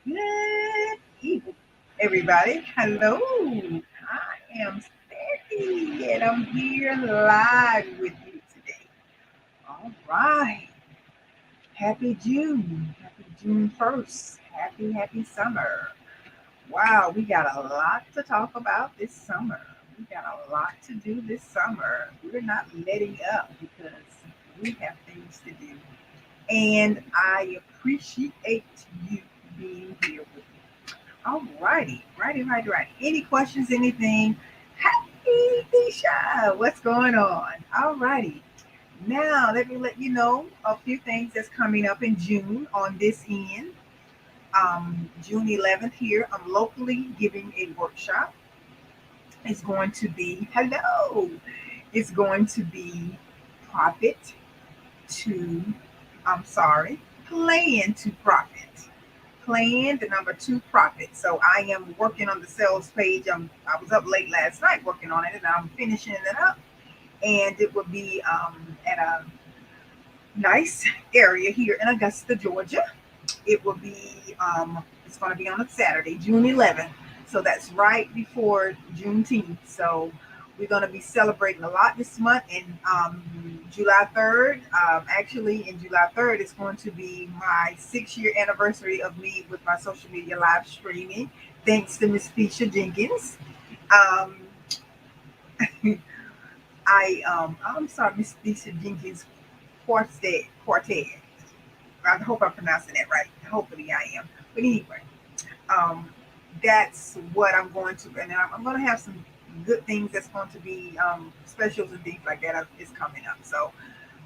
Good evening, everybody. Hello. I am Stephanie, and I'm here live with you today. All right. Happy June. Happy June 1st. Happy summer. Wow, we got a lot to talk about this summer. We got a lot to do this summer. We're not letting up because we have things to do. And I appreciate you being here with me. All righty. Any questions, anything? Hey, Tisha, what's going on? All righty. Now, let me let you know a few things that's coming up in June on this end. June 11th here, I'm locally giving a workshop. It's going to be, hello, it's going to be profit to, I'm sorry, plan to profit. Plan the number two profit. So I am working on the sales page. I was up late last night working on it, and I'm finishing it up. And it will be at a nice area here in Augusta, Georgia. It will be it's going to be on a Saturday, June 11th. So that's right before Juneteenth. So we're going to be celebrating a lot this month. And July 3rd, actually, in July 3rd, it's going to be my 6 year anniversary of me with my social media live streaming. Thanks to Miss Fisha Jenkins. Um, I'm sorry, Miss Fisha Jenkins Quartet. I hope I'm pronouncing that right. Hopefully I am. But anyway, um, that's what I'm going to, and I'm going to have some good things that's going to be specials and things like that is coming up. So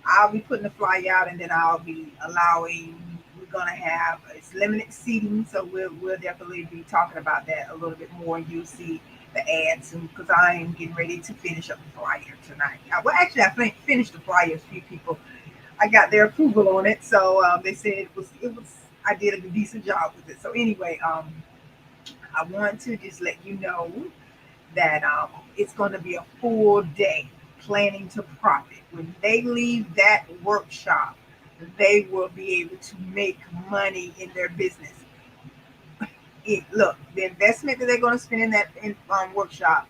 I'll be putting the flyer out, and then I'll be allowing. We're going to have it's limited seating, so we'll definitely be talking about that a little bit more. And you'll see the ads, and because I am getting ready to finish up the flyer tonight. Well, actually, I finished the flyer. A few people I got their approval on it, so they said it was I did a decent job with it. So anyway, I want to just let you know that it's going to be a full day planning to profit. When they leave that workshop, they will be able to make money in their business. Look, the investment that they're going to spend in that workshop,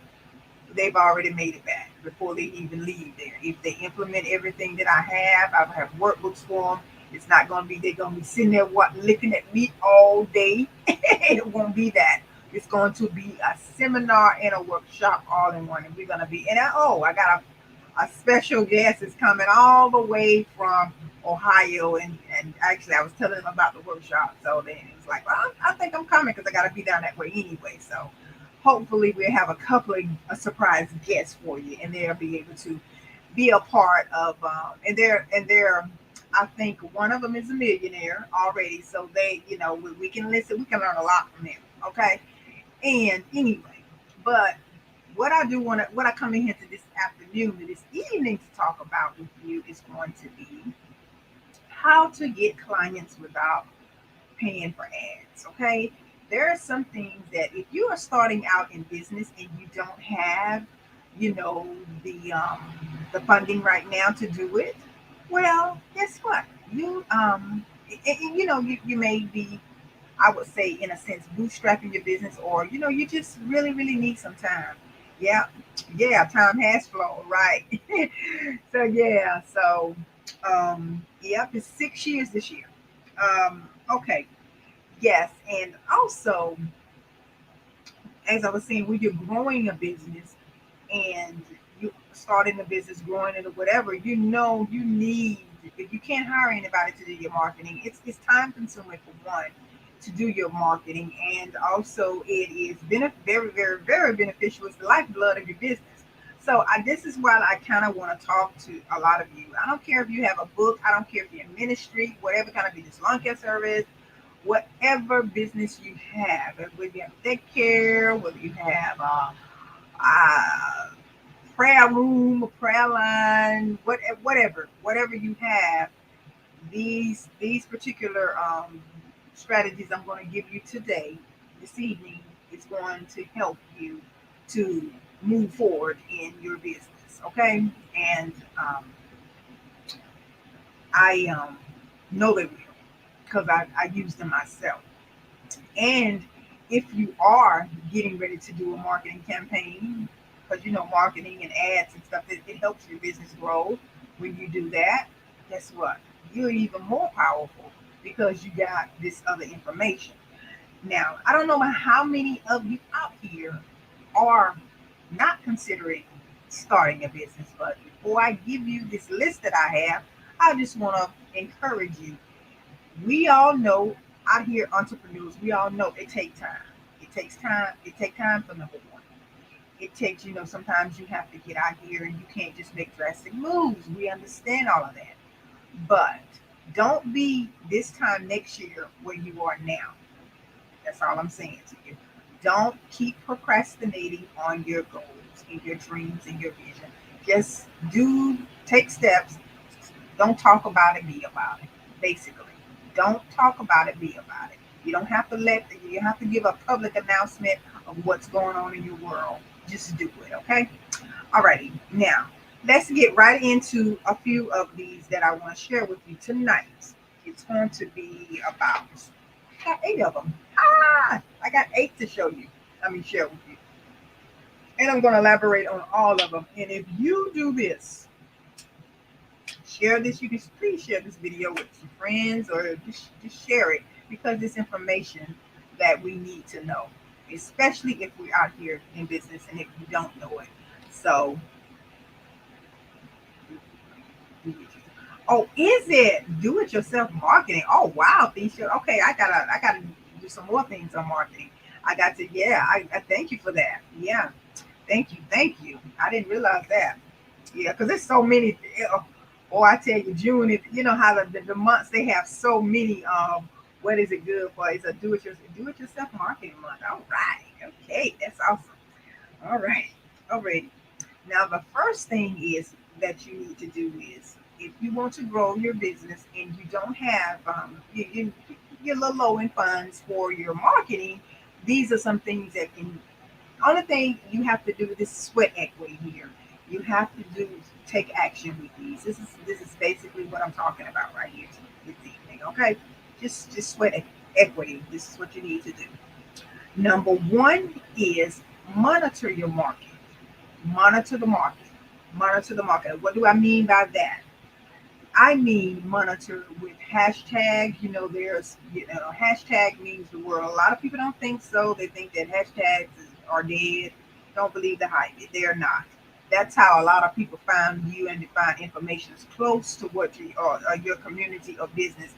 they've already made it back before they even leave there. If they implement everything that I have workbooks for them. It's not going to be, they're going to be sitting there looking at me all day. It won't be that. It's going to be a seminar and a workshop all in one. And we're going to be, I got a special guest is coming all the way from Ohio. And actually, I was telling them about the workshop. So then it was like, well, I think I'm coming because I got to be down that way anyway. So hopefully we'll have a couple of surprise guests for you, and they'll be able to be a part of. And they're. I think one of them is a millionaire already, so we can listen. We can learn a lot from them. Okay, and anyway, but what I come in here to this afternoon, to this evening to talk about with you is going to be how to get clients without paying for ads. Okay, there are some things that if you are starting out in business and you don't have, you know, the funding right now to do it, well, guess what? You may be, I would say, in a sense, bootstrapping your business, or you just really need some time. Yeah, yeah, time has flown, right? So yeah, so yep, it's 6 years this year. Okay, yes, and also, as I was saying, when you're growing a business and you starting a business, growing it or whatever, you need, if you can't hire anybody to do your marketing, it's time consuming for one to do your marketing, and also it is very beneficial. It's the lifeblood of your business. So this is why I kind of want to talk to a lot of you. I don't care if you have a book. I don't care if you're in ministry, whatever kind of business, lawn care service, whatever business you have, whether you have daycare, whether you have a prayer room, a prayer line, whatever you have, these particular strategies I'm going to give you today, this evening, is going to help you to move forward in your business. Okay, and I know they will because I use them myself. And if you are getting ready to do a marketing campaign, because marketing and ads and stuff, it helps your business grow. When you do that, guess what? You're even more powerful because you got this other information. Now, I don't know how many of you out here are not considering starting a business, but before I give you this list that I have, I just want to encourage you. We all know out here, entrepreneurs, we all know it takes time. It takes time. It takes time for number one. It takes, sometimes you have to get out here and you can't just make drastic moves. We understand all of that. But don't be this time next year where you are now. That's all I'm saying to you. Don't keep procrastinating on your goals and your dreams and your vision. Just take steps. Don't talk about it, be about it. Basically, don't talk about it, be about it. You have to give a public announcement of what's going on in your world. Just do it, okay? Alrighty, now let's get right into a few of these that I want to share with you tonight. It's going to be about, I got 8 of them. I got 8 to share with you. And I'm going to elaborate on all of them. And if you do this, share this. You can please share this video with your friends or just share it because it's information that we need to know, especially if we're out here in business and if you don't know it. So, oh, is it do-it-yourself marketing? Oh, wow, Tisha. Okay, I gotta do some more things on marketing. I thank you for that. Yeah, thank you. I didn't realize that. Yeah, because there's so many. Oh, I tell you, June. You know how the months they have so many. What is it good for? It's a do it yourself marketing month. All right. Okay, that's awesome. All right. All right. Now the first thing is that you need to do is if you want to grow your business and you don't have you're a little low in funds for your marketing, these are some things that can only thing you have to do is sweat equity here. You have to take action with these. This is basically what I'm talking about right here this evening. Okay, just sweat equity. This is what you need to do. Number one is monitor your market. Monitor the market. Monitor the market. What do I mean by that? I mean monitor with hashtags. Hashtag means the world. A lot of people don't think so. They think that hashtags are dead. Don't believe the hype. They're not. That's how a lot of people find you and find information is close to what you or your community or business.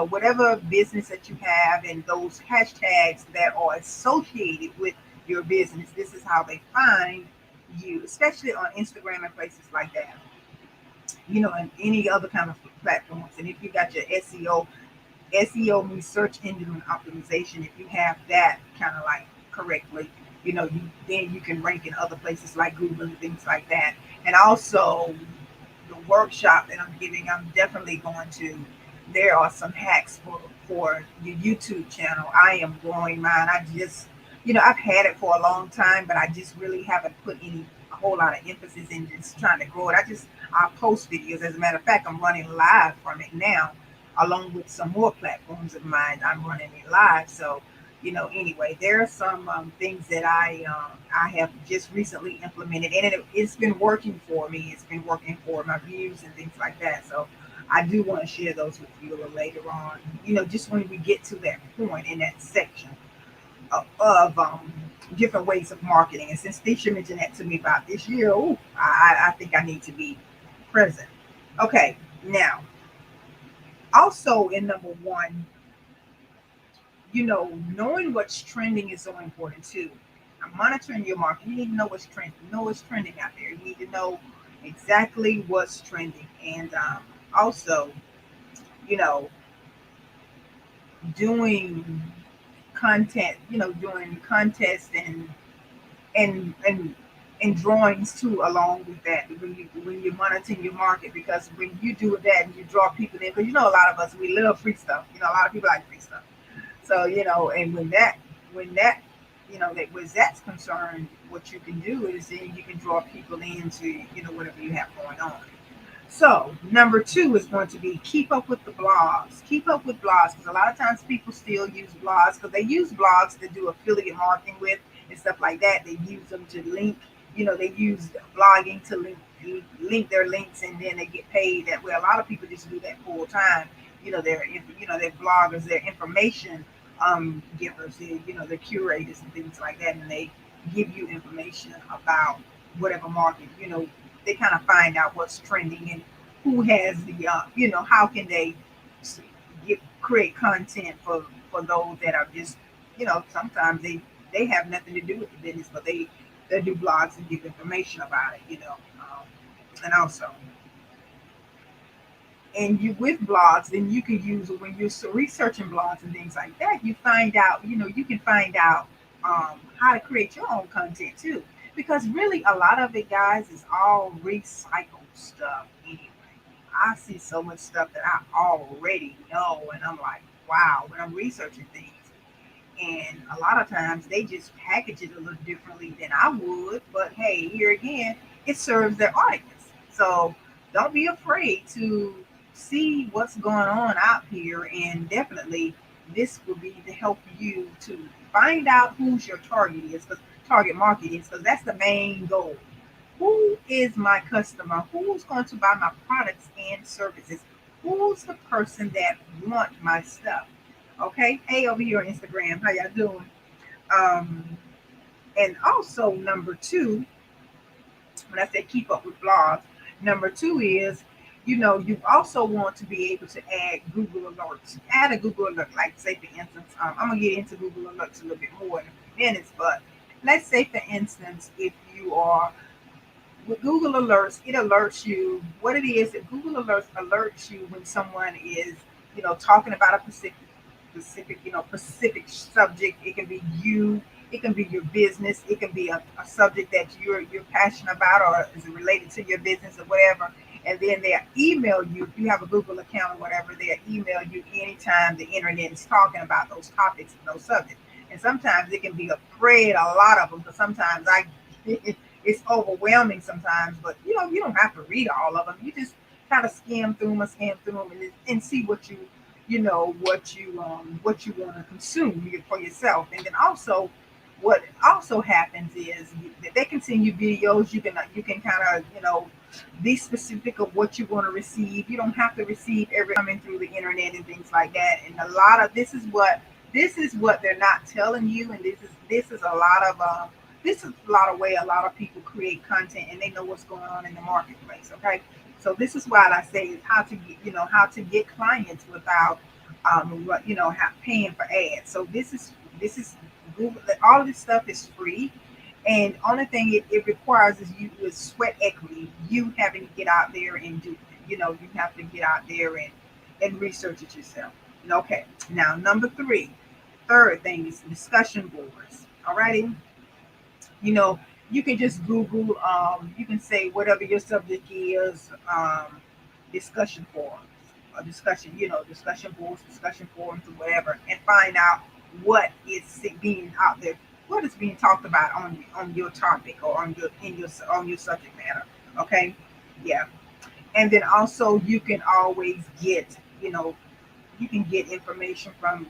Whatever business that you have and those hashtags that are associated with your business. This is how they find you, especially on Instagram and places like that. And any other kind of platforms. And if you got your SEO means search engine optimization. If you have that kind of like correctly, then you can rank in other places like Google and things like that. And also the workshop that I'm giving, I'm definitely going to. There are some hacks for your YouTube channel. I am growing mine. I've had it for a long time, but I just really haven't put a whole lot of emphasis in just trying to grow it. I post videos. As a matter of fact, I'm running live from it now, along with some more platforms of mine. I'm running it live. So, anyway, there are some things that I have just recently implemented, and it's been working for me. It's been working for my views and things like that. So, I do want to share those with you a little later on. Just when we get to that point in that section of different ways of marketing. And since Tisha mentioned that to me about this year, I think I need to be present. Okay, now, also in number one, knowing what's trending is so important too. I'm monitoring your market. You need to know what's trending. Know what's trending out there. You need to know exactly what's trending. And also, you know, doing content, doing contests and and drawings too along with that when you're monitoring your market, because when you do that and you draw people in, because a lot of us, we love free stuff. A lot of people like free stuff. So and when that that was that's concerned, what you can do is then you can draw people into whatever you have going on. So number two is going to be keep up with the blogs. Keep up with blogs because a lot of times people still use blogs because they use blogs to do affiliate marketing with and stuff like that. They use them to link. They use blogging to link their links and then they get paid that way. A lot of people just do that full time. They're bloggers, they're information givers, they're curators and things like that, and they give you information about whatever market. They kind of find out what's trending and who has how can they create content for those that are just, sometimes they have nothing to do with the business, but they do blogs and give information about it, and also, and you with blogs, then you can use it when you're researching blogs and things like that. You can find out how to create your own content too, because really a lot of it, guys, is all recycled stuff anyway. I see so much stuff that I already know, and I'm like, wow, when I'm researching things. And a lot of times they just package it a little differently than I would. But hey, here again, it serves their audience. So don't be afraid to see what's going on out here. And definitely, this will be to help you to find out who's your target is, because target market is, because that's the main goal. Who is my customer? Who's going to buy my products and services? Who's the person that want my stuff? Okay. Hey, over here on Instagram, how y'all doing? Um, and also number two, when I say keep up with blogs, number two is, you also want to be able to add Google alerts. Add a Google alert, like say for instance, I'm gonna get into Google alerts a little bit more in a few minutes, but let's say for instance, if you are with Google Alerts, it alerts you what it is that Google Alerts alerts you when someone is, talking about a specific subject. It can be you, it can be your business, it can be a subject that you're passionate about or is related to your business or whatever. And then they'll email you if you have a Google account or whatever. They'll email you anytime the internet is talking about those topics and those subjects. And sometimes it can be a thread, a lot of them, because sometimes I it's overwhelming sometimes, but you don't have to read all of them. You just kind of skim through them, and see what you want to consume for yourself. And then also, what also happens is that they can send you videos. You can kind of be specific of what you want to receive. You don't have to receive every coming through the internet and things like that. And a lot of this is what they're not telling you, and this is a lot of this is a lot of way a lot of people create content, and they know what's going on in the marketplace. Okay, so this is why I say is how to get clients without paying for ads. So this is Google. All of this stuff is free, and only thing it requires is you is sweat equity. You having to get out there and do it. You have to get out there and research it yourself. Okay, now number three, third thing is discussion boards. Alrighty, you know, you can just Google, you can say whatever your subject is, discussion forums, or discussion boards, discussion forums, or whatever, and find out what is being out there, what is being talked about on your topic or on your subject matter. Okay, yeah, and then also you can get information from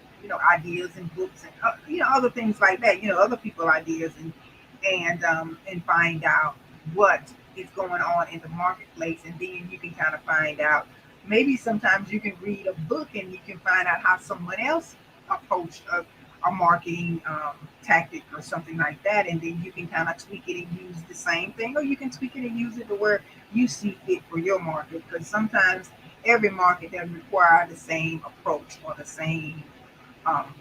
ideas and books and other things like that, other people ideas, and find out what is going on in the marketplace, and then you can kind of find out, maybe sometimes you can read a book and you can find out how someone else approached a marketing tactic or something like that, and then you can kind of tweak it and use the same thing, or you can tweak it and use it to where you see fit for your market, because sometimes every market doesn't require the same approach or the same um,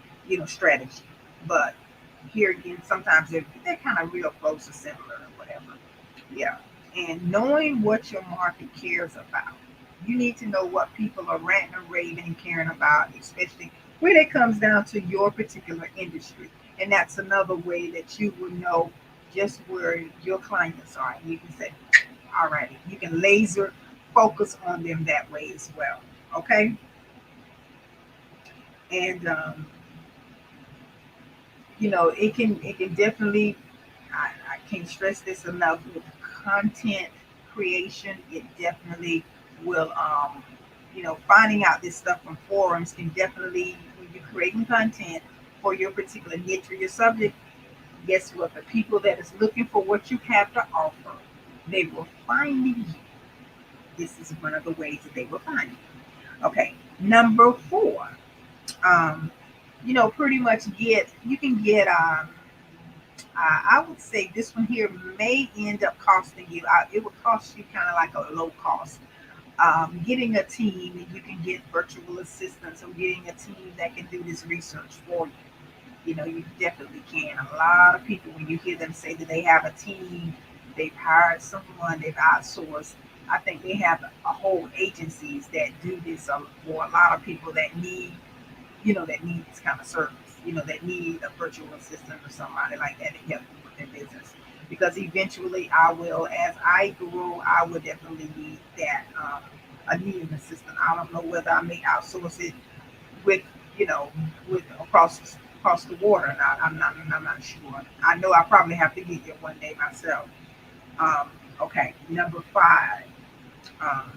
strategy. But here again, sometimes they're kind of real close or similar or whatever. Yeah. And knowing what your market cares about. You need to know what people are ranting and raving and caring about, especially when it comes down to your particular industry. And that's another way that you will know just where your clients are. And you can say, all righty, you can laser focus on them that way as well. Okay. And it can definitely, I can't stress this enough, with content creation, it definitely will, finding out this stuff from forums can definitely, when you're creating content for your particular niche or your subject, guess what? The people that is looking for what you have to offer, they will find you. This is one of the ways that they will find you. Okay, number four, um, pretty much you can get, I would say this one here may end up costing you, it would cost you kind of like a low cost. Getting a team, and you can get virtual assistants, or getting a team that can do this research for you. You definitely can. A lot of people, when you hear them say that they have a team, they've hired someone, they've outsourced. I think they have a whole agencies that do this for a lot of people that need, that need this kind of service. That need a virtual assistant or somebody like that to help them with their business. Because eventually, I will, as I grow, I will definitely need that. I need an assistant. I don't know whether I may outsource it with with across the water. And I'm not sure. I know I probably have to get there one day myself. Um, okay, number five. Um,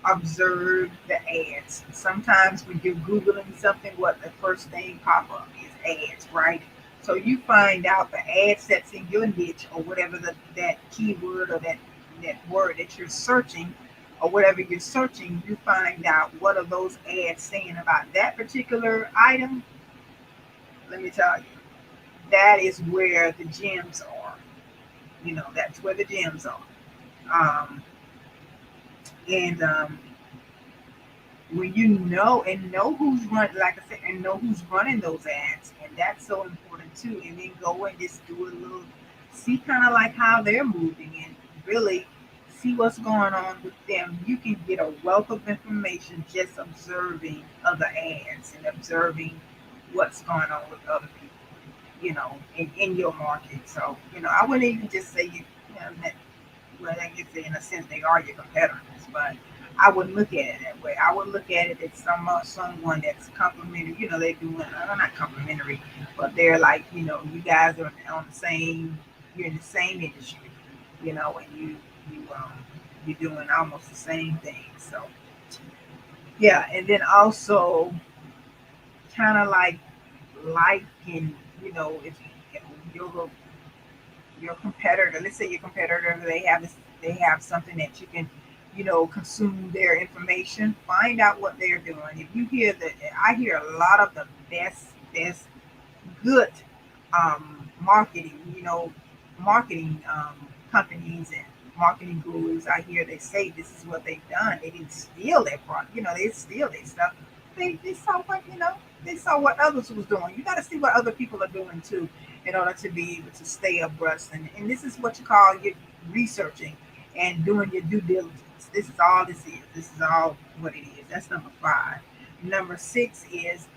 Observe the ads. Sometimes when you're googling something, what the first thing pop up is ads, right? So you find out the ads that's in your niche, or whatever that keyword, or that word that you're searching, or whatever you're searching, you find out what are those ads saying about that particular item. Let me tell you, that is where the gems are. That's where the gems are. Um, and when you know who's running, like I said, and know who's running those ads, and that's so important too. And then go and just do a little, see kind of like how they're moving, and really see what's going on with them. You can get a wealth of information just observing other ads and observing what's going on with other people, in your market. So, I wouldn't even just say that, well, I guess in a sense they are your competitors, but I wouldn't look at it that way. I would look at it as someone that's complimentary. They're doing, not complimentary, but they're like, you guys are on the same, you're in the same industry, and you're doing almost the same thing. So yeah, and then also kind of like in, if your your competitor, let's say your competitor, they have something that you can, consume their information. Find out what they're doing. If you hear that, I hear a lot of the best good marketing, marketing companies and marketing gurus. I hear they say this is what they've done. They didn't steal their product, they didn't steal their stuff. They saw what, they saw what others was doing. You got to see what other people are doing too, in order to be able to stay abreast. And this is what you call your researching and doing your due diligence. This is all this is. This is all what it is. That's number five. Number six is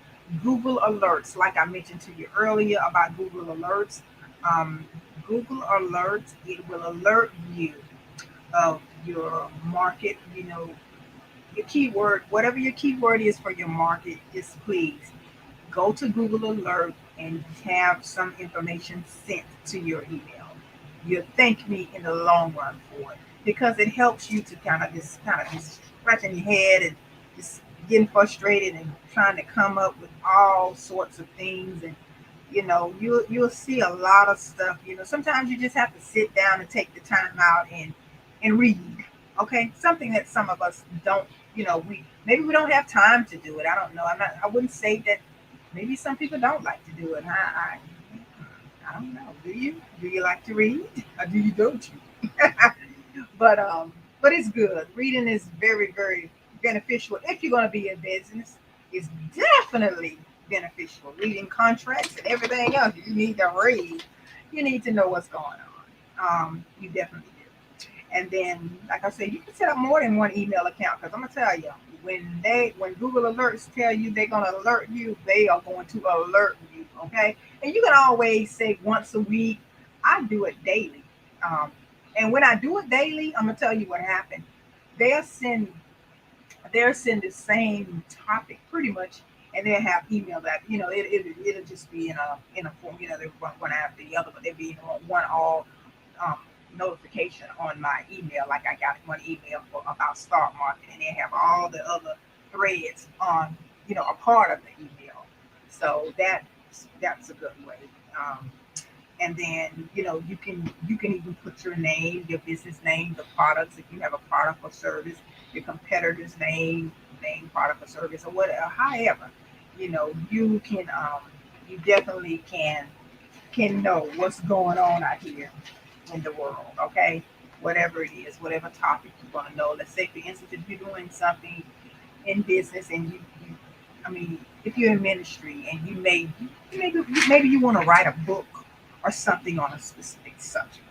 Google Alerts. Like I mentioned to you earlier about Google Alerts. Um, Google Alerts, it will alert you of your market, your keyword, whatever your keyword is for your market, just please go to Google Alert and have some information sent to your email. You'll thank me in the long run for it, because it helps you to kind of just scratching your head and just getting frustrated and trying to come up with all sorts of things. And you'll see a lot of stuff. Sometimes you just have to sit down and take the time out and read. Okay, something that some of us don't. We maybe we don't have time to do it. I don't know. I wouldn't say that. Maybe some people don't like to do it. I don't know. Do you? Do you like to read, or do you don't you? but it's good. Reading is very, very beneficial if you're going to be in business. It's definitely beneficial. Reading contracts and everything else, you need to read. You need to know what's going on. You definitely do. And then, like I said, you can set up more than one email account, because I'm gonna tell you, when Google Alerts tell you they're gonna alert you, they are going to alert you. Okay, and you can always say once a week. I do it daily. Um, and when I do it daily, I'm gonna tell you what happened. They'll send they'll send the same topic pretty much, and they'll have email that, it'll just be in a form. They're one after the other, but they'll be in one all. notification on my email. Like I got one email about stock market, and they have all the other threads on, a part of the email. So that's a good way. Um, and then you can even put your name, your business name, the products if you have a product or service, your competitor's name, product or service, or whatever. However, you can you definitely can know what's going on out here in the world. Okay, whatever it is, whatever topic you want to know. Let's say, for instance, if you're doing something in business and I mean, if you're in ministry and maybe you want to write a book or something on a specific subject.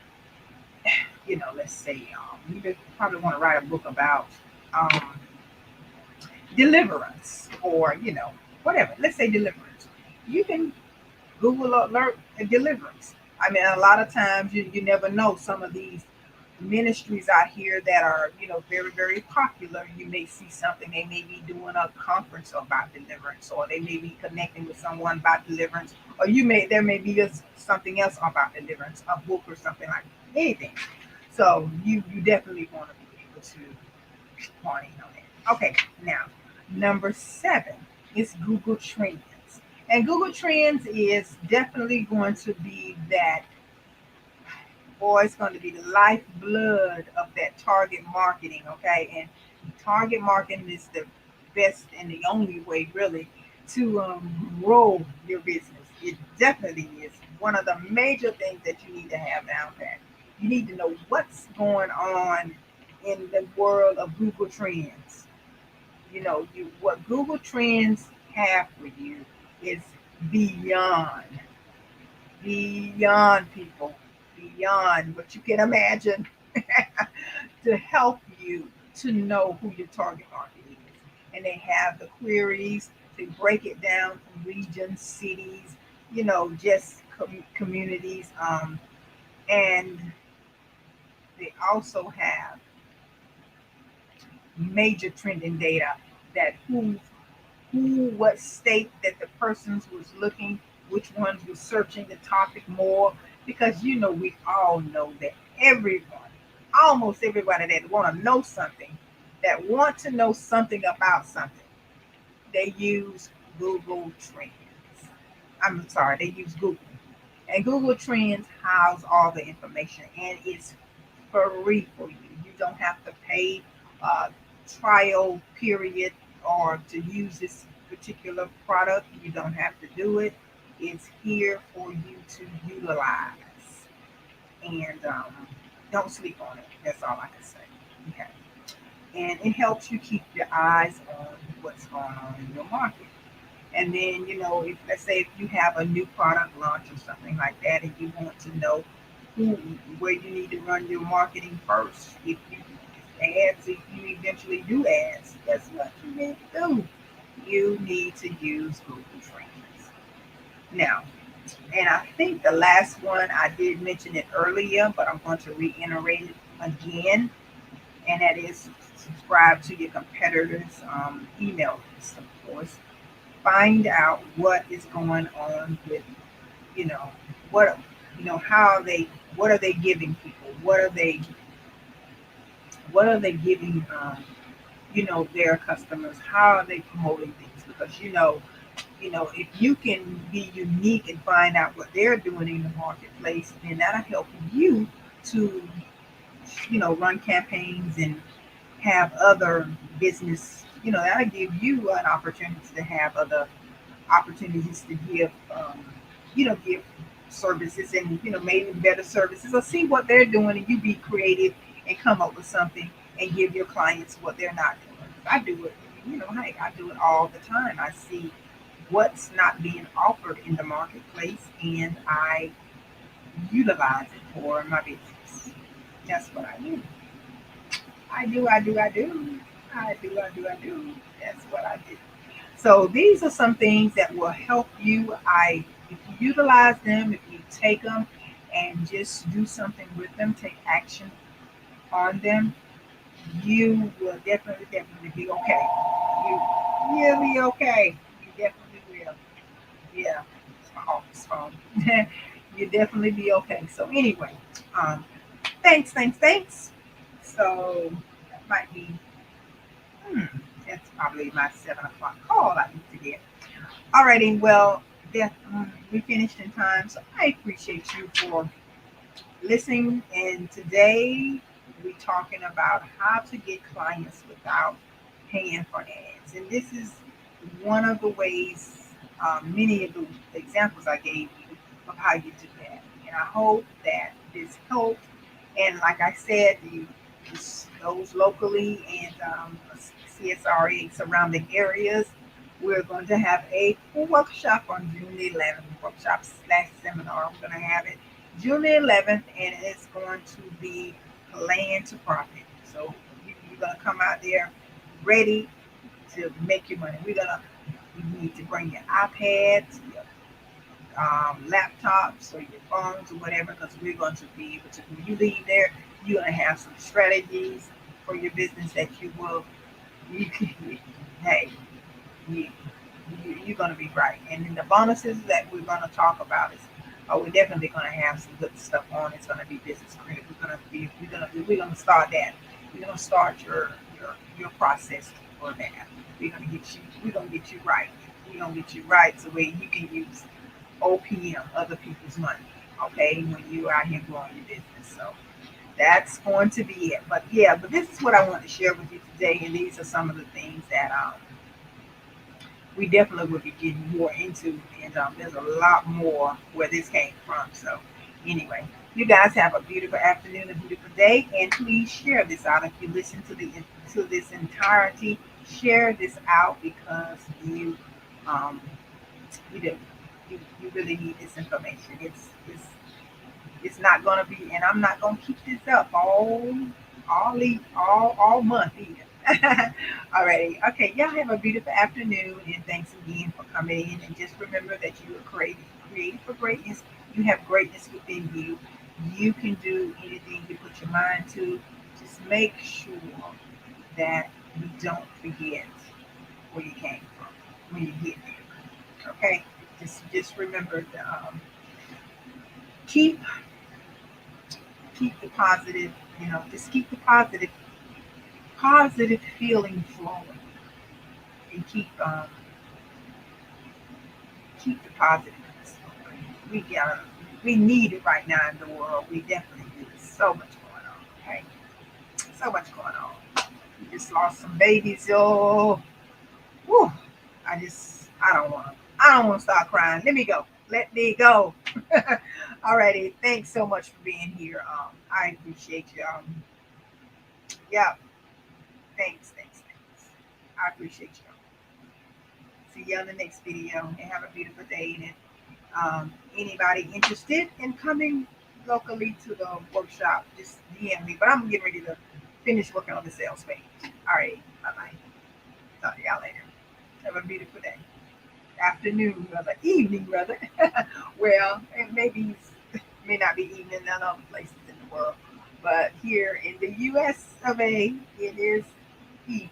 Let's say you probably want to write a book about um, deliverance, or whatever. Let's say deliverance. You can Google alert deliverance. I mean, a lot of times you never know, some of these ministries out here that are, very, very popular. You may see something, they may be doing a conference about deliverance, or they may be connecting with someone about deliverance, or there may be just something else about deliverance, a book or something, like anything. So you definitely want to be able to hone in on it. Okay, now number 7 is Google Trends. And Google Trends is definitely going to be that, boy, it's going to be the lifeblood of that target marketing, okay? And target marketing is the best and the only way, really, to grow your business. It definitely is one of the major things that you need to have down pat. You need to know what's going on in the world of Google Trends. What Google Trends have for you is beyond, beyond people, beyond what you can imagine, to help you to know who your target market is. And they have the queries to break it down from regions, cities, just communities. And they also have major trending data, that what state that the persons was looking, which ones was searching the topic more. Because we all know that everyone, almost everybody that want to know something about something, they use Google Trends. I'm sorry, they use Google. And Google Trends house all the information, and it's free for you. You don't have to pay a trial period or to use this particular product. You don't have to do it. It's here for you to utilize. And don't sleep on it. That's all I can say. Okay. And it helps you keep your eyes on what's going on in your market. And then, if, let's say, if you have a new product launch or something like that, and you want to know who, where you need to run your marketing first, if you eventually do ads, guess what you need to do? You need to use Google Trends. Now, and I think the last one, I did mention it earlier, but I'm going to reiterate it again, and that is subscribe to your competitors' email list, of course. Find out what is going on with, you know, what, how they, what are they giving people? What are they giving, their customers? How are they promoting things? Because, if you can be unique and find out what they're doing in the marketplace, then that'll help you to, run campaigns and have other business, that'll give you an opportunity to have other opportunities to give services, and, maybe better services, or see what they're doing, and you be creative and come up with something and give your clients what they're not doing. I do it, hey, I do it all the time. I see what's not being offered in the marketplace, and I utilize it for my business. That's what I do. I do, I do, I do. I do, I do, I do. That's what I do. So these are some things that will help you. If you utilize them, if you take them and just do something with them, take action on them, you will definitely be okay. You'll be okay. You definitely will. Yeah, it's my office phone. You definitely be okay. So anyway, um, Thanks. So that might be, hmm, that's probably my 7 o'clock call I need to get. Alrighty, well, we finished in time, so I appreciate you for listening. And today we're talking about how to get clients without paying for ads. And this is one of the ways, many of the examples I gave you of how you do that. And I hope that this helped. And like I said, those locally and CSRA surrounding areas, we're going to have a workshop on June the 11th, workshop/seminar. We're going to have it June the 11th, and it's going to be plan to profit. So you're going to come out there ready to make your money. You need to bring your iPads, your laptops, or your phones, or whatever, because we're going to be able to, when you leave there, you're going to have some strategies for your business that you can, hey, you, you're going to be right. And then the bonuses that we're going to talk about is, oh, we're definitely going to have some good stuff on. It's going to be business critical. We're going to start that. We're going to start your process for that. We're going to get you right. We're going to get you right so where you can use OPM, other people's money. Okay, when you're out here growing your business. So that's going to be it. But yeah, but this is what I want to share with you today, and these are some of the things that we definitely will be getting more into, and there's a lot more where this came from. So anyway, you guys have a beautiful afternoon, a beautiful day, and please share this out. If you listen to this entirety, share this out because um, you do. You really need this information. It's not gonna be, and I'm not gonna keep this up all month either. Alrighty, okay. Y'all have a beautiful afternoon, and thanks again for coming in. And just remember that you are created for greatness. You have greatness within you. You can do anything you put your mind to. Just make sure that you don't forget where you came from when you get there. Okay, just remember to keep keep the positive, just keep the positive feeling flowing, and keep the positiveness flowing. We need it right now in the world. We definitely do. There's so much going on. Okay, so much going on. We just lost some babies, yo. Whew. I don't want to start crying. Let me go. Let me go. Alrighty. Thanks so much for being here. I appreciate you. Yeah. Thanks. I appreciate you. See you on the next video, and have a beautiful day. And anybody interested in coming locally to the workshop, just DM me. But I'm getting ready to finish working on the sales page. All right. Bye bye. Talk to y'all later. Have a beautiful day. Afternoon, brother. Evening, brother. Well, it may not be evening in other places in the world, but here in the U.S. of A, it is evening.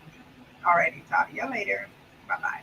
Alrighty. Talk to y'all later. Bye bye.